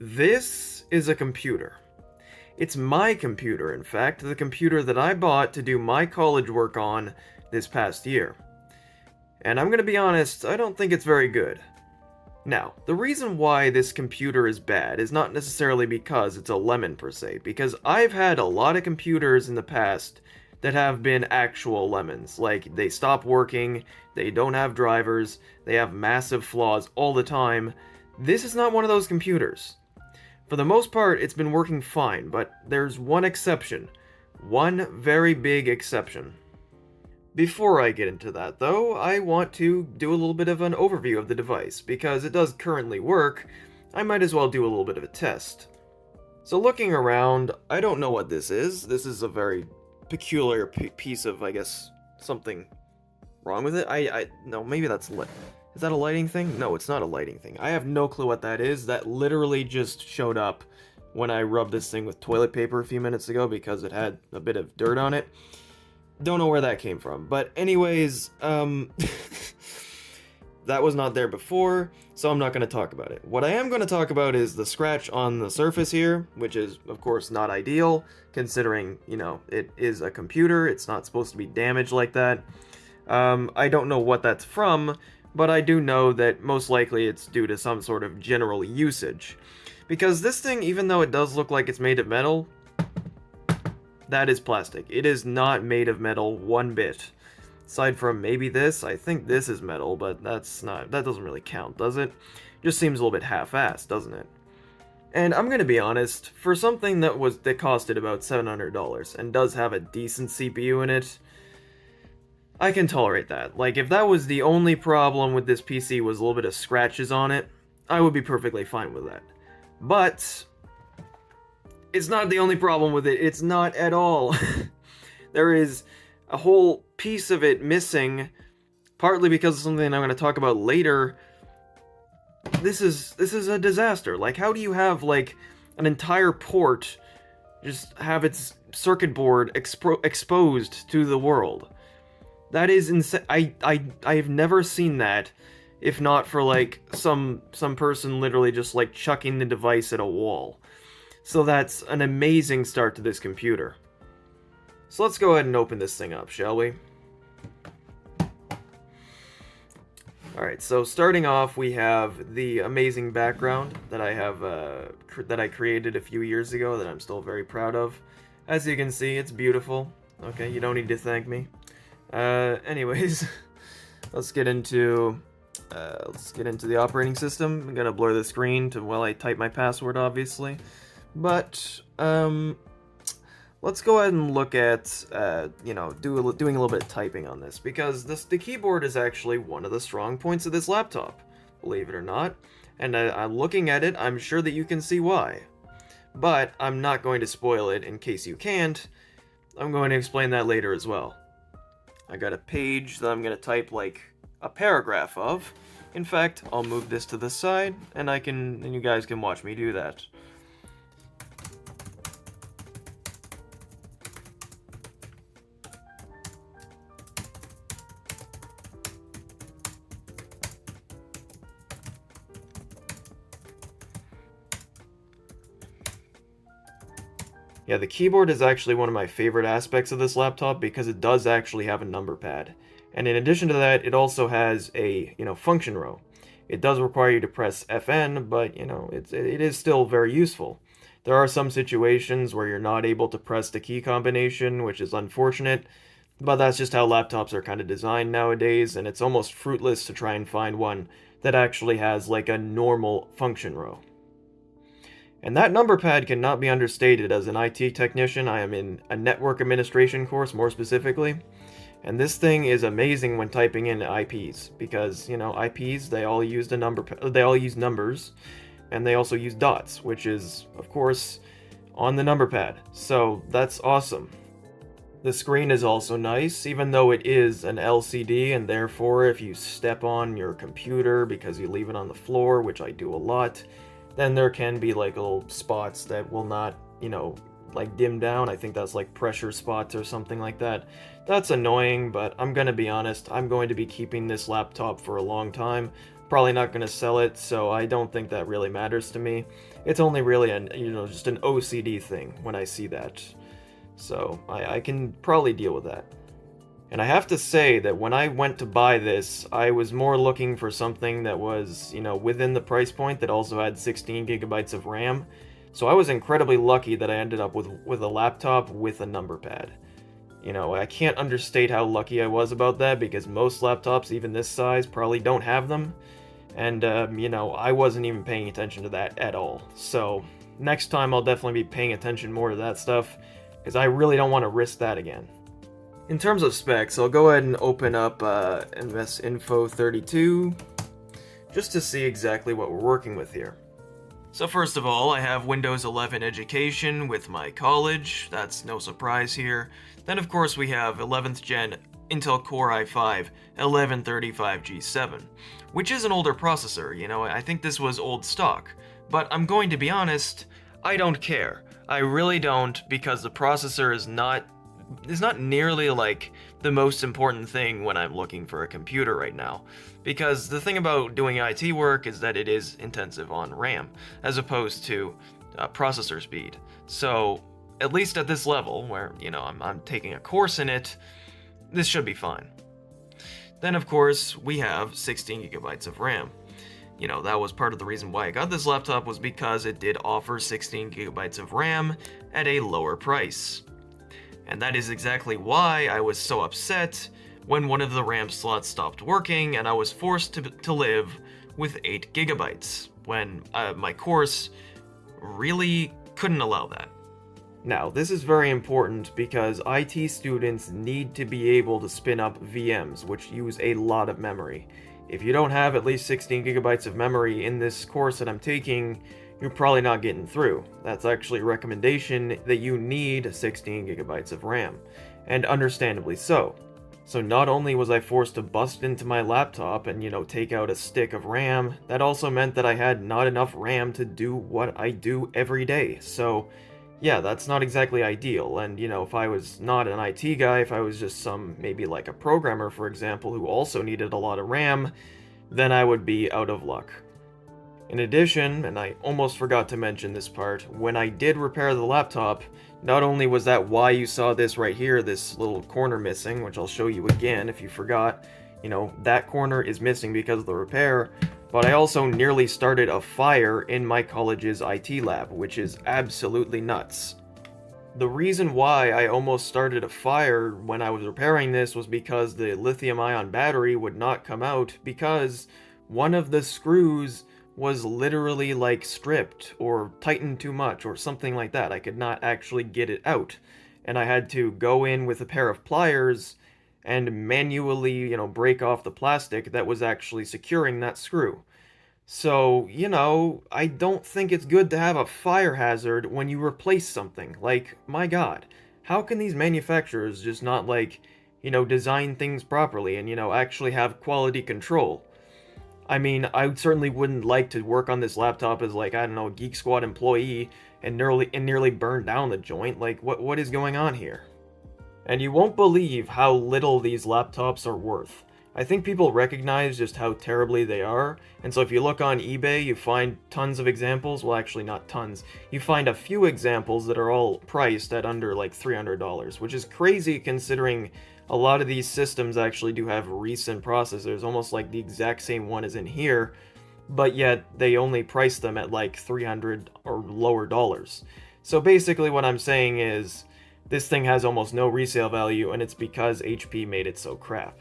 This is a computer. It's my computer, in fact, the computer that I bought to do my college work on this past year. And I'm gonna be honest, I don't think it's very good. Now, the reason why this computer is bad is not necessarily because it's a lemon per se, because I've had a lot of computers in the past that have been actual lemons. Like, they stop working, they don't have drivers, they have massive flaws all the time. This is not one of those computers. For the most part, it's been working fine, but there's one exception. One very big exception. Before I get into that, though, I want to do a little bit of an overview of the device. Because it does currently work, I might as well do a little bit of a test. So looking around, I don't know what this is. This is a very peculiar piece of, I guess, something wrong with it. No, maybe that's lit. Is that a lighting thing? No, it's not a lighting thing. I have no clue what that is. That literally just showed up when I rubbed this thing with toilet paper a few minutes ago because it had a bit of dirt on it. Don't know where that came from. But anyways, that was not there before, so I'm not going to talk about it. What I am going to talk about is the scratch on the surface here, which is, of course, not ideal, considering, it is a computer. It's not supposed to be damaged like that. I don't know what that's from, but I do know that most likely it's due to some sort of general usage. Because this thing, even though it does look like it's made of metal, that is plastic. It is not made of metal one bit. Aside from maybe this, I think this is metal, but that doesn't really count, does it? Just seems a little bit half-assed, doesn't it? And I'm gonna be honest, for something that costed about $700 and does have a decent CPU in it, I can tolerate that. Like, if that was the only problem with this PC was a little bit of scratches on it, I would be perfectly fine with that. But it's not the only problem with it. It's not at all. There is a whole piece of it missing, partly because of something I'm going to talk about later. This is a disaster. Like, how do you have, like, an entire port just have its circuit board exposed to the world? That is insane. I've never seen that, if not for, like, some person literally just, like, chucking the device at a wall. So that's an amazing start to this computer. So let's go ahead and open this thing up, shall we? Alright, so starting off, we have the amazing background that I have that I created a few years ago that I'm still very proud of. As you can see, it's beautiful. Okay, you don't need to thank me. Anyways, let's get into the operating system. I'm gonna blur the screen while I type my password, obviously. But let's go ahead and look at doing a little bit of typing on this, because the keyboard is actually one of the strong points of this laptop, believe it or not. And I'm looking at it, I'm sure that you can see why. But I'm not going to spoil it in case you can't. I'm going to explain that later as well. I got a page that I'm going to type like a paragraph of. In fact, I'll move this to the side, and you guys can watch me do that. Yeah, the keyboard is actually one of my favorite aspects of this laptop because it does actually have a number pad. And in addition to that, it also has a, function row. It does require you to press FN, but, it is still very useful. There are some situations where you're not able to press the key combination, which is unfortunate, but that's just how laptops are kind of designed nowadays, and it's almost fruitless to try and find one that actually has, like, a normal function row. And that number pad cannot be understated. As an IT technician, I am in a network administration course, more specifically. And this thing is amazing when typing in IPs, because, IPs, they all use numbers, and they also use dots, which is, of course, on the number pad. So that's awesome. The screen is also nice, even though it is an LCD, and therefore if you step on your computer because you leave it on the floor, which I do a lot, then there can be like little spots that will not, like dim down. I think that's like pressure spots or something like that. That's annoying, but I'm gonna be honest, I'm going to be keeping this laptop for a long time, probably not going to sell it, so I don't think that really matters to me. It's only really just an OCD thing when I see that. So I can probably deal with that. And I have to say that when I went to buy this, I was more looking for something that was, within the price point that also had 16 gigabytes of RAM. So I was incredibly lucky that I ended up with a laptop with a number pad. I can't understate how lucky I was about that because most laptops, even this size, probably don't have them. And, I wasn't even paying attention to that at all. So next time I'll definitely be paying attention more to that stuff because I really don't want to risk that again. In terms of specs, I'll go ahead and open up MS Info 32 just to see exactly what we're working with here. So first of all, I have Windows 11 Education with my college. That's no surprise here. Then of course we have 11th gen Intel Core i5 1135G7, which is an older processor. I think this was old stock. But I'm going to be honest, I don't care. I really don't, because the processor is not nearly like the most important thing when I'm looking for a computer right now. Because the thing about doing IT work is that it is intensive on RAM, as opposed to processor speed. So, at least at this level, where, I'm taking a course in it, this should be fine. Then, of course, we have 16 gigabytes of RAM. That was part of the reason why I got this laptop, was because it did offer 16 gigabytes of RAM at a lower price. And that is exactly why I was so upset when one of the RAM slots stopped working and I was forced to live with 8 gigabytes, when my course really couldn't allow that. Now, this is very important because IT students need to be able to spin up VMs, which use a lot of memory. If you don't have at least 16 gigabytes of memory in this course that I'm taking, you're probably not getting through. That's actually a recommendation that you need 16 gigabytes of RAM, and understandably so. So not only was I forced to bust into my laptop and, take out a stick of RAM, that also meant that I had not enough RAM to do what I do every day. So yeah, that's not exactly ideal, and if I was not an IT guy, if I was just maybe like a programmer, for example, who also needed a lot of RAM, then I would be out of luck. In addition, and I almost forgot to mention this part, when I did repair the laptop, not only was that why you saw this right here, this little corner missing, which I'll show you again if you forgot, that corner is missing because of the repair, but I also nearly started a fire in my college's IT lab, which is absolutely nuts. The reason why I almost started a fire when I was repairing this was because the lithium-ion battery would not come out because one of the screws was literally like stripped or tightened too much or something like that. I could not actually get it out, and I had to go in with a pair of pliers and manually, break off the plastic that was actually securing that screw. So, I don't think it's good to have a fire hazard when you replace something. Like, my god, how can these manufacturers just not, design things properly and, actually have quality control? I mean, I certainly wouldn't like to work on this laptop as, I don't know, a Geek Squad employee and nearly burn down the joint. What is going on here? And you won't believe how little these laptops are worth. I think people recognize just how terribly they are, and so if you look on eBay, you find tons of examples, well actually not tons, you find a few examples that are all priced at under $300, which is crazy considering a lot of these systems actually do have recent processors, almost like the exact same one as in here, but yet they only price them at $300 or lower dollars. So basically what I'm saying is, this thing has almost no resale value, and it's because HP made it so crap.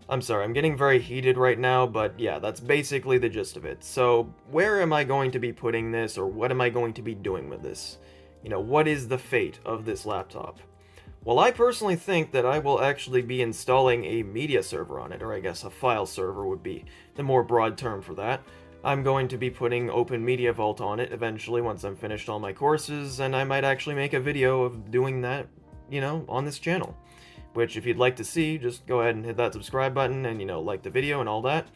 I'm sorry, I'm getting very heated right now, but yeah, that's basically the gist of it. So, where am I going to be putting this, or what am I going to be doing with this? What is the fate of this laptop? Well, I personally think that I will actually be installing a media server on it, or I guess a file server would be the more broad term for that. I'm going to be putting Open Media Vault on it eventually once I'm finished all my courses, and I might actually make a video of doing that, on this channel. Which, if you'd like to see, just go ahead and hit that subscribe button and, like the video and all that,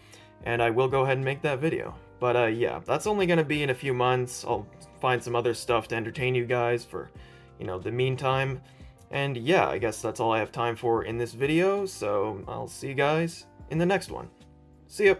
and I will go ahead and make that video. But, yeah, that's only going to be in a few months. I'll find some other stuff to entertain you guys for, the meantime. And, yeah, I guess that's all I have time for in this video, so I'll see you guys in the next one. See ya!